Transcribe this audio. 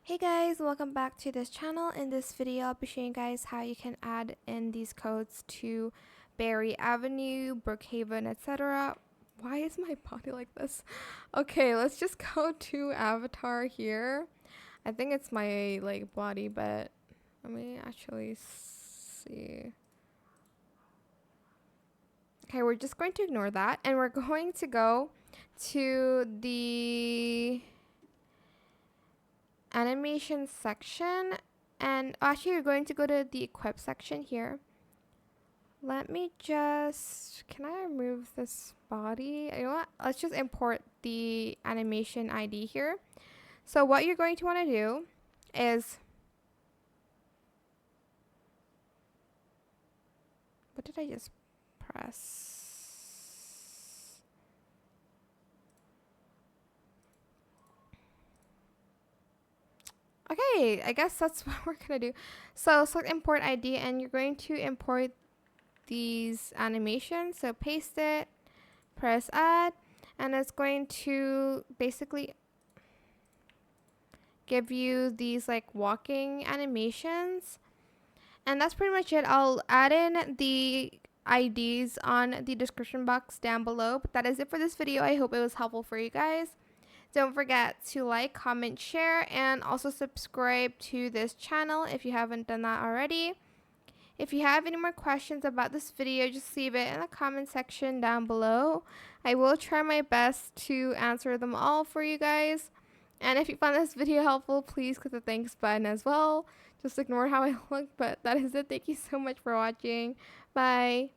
Hey guys, welcome back to this channel. In this video, I'll be showing you guys how you can add in these codes to Berry Avenue, Brookhaven, etc. Why is my body like this? Okay, let's just go to avatar here. I think it's my body, but let me actually see. Okay, we're just going to ignore that and we're going to go to the animation section, and actually you're going to go to the equip section here. Let me just, can I remove this body? You know what, let's just import the animation ID here. So what you're going to want to do is, what did I just press? Okay, I guess that's what we're gonna do. So select import ID and you're going to import these animations. So paste it, press add, and it's going to basically give you these walking animations. And that's pretty much it. I'll add in the IDs on the description box down below. But that is it for this video. I hope it was helpful for you guys. Don't forget to like, comment, share, and also subscribe to this channel if you haven't done that already. If you have any more questions about this video, just leave it in the comment section down below. I will try my best to answer them all for you guys. And if you found this video helpful, please click the thanks button as well. Just ignore how I look, but that is it. Thank you so much for watching. Bye.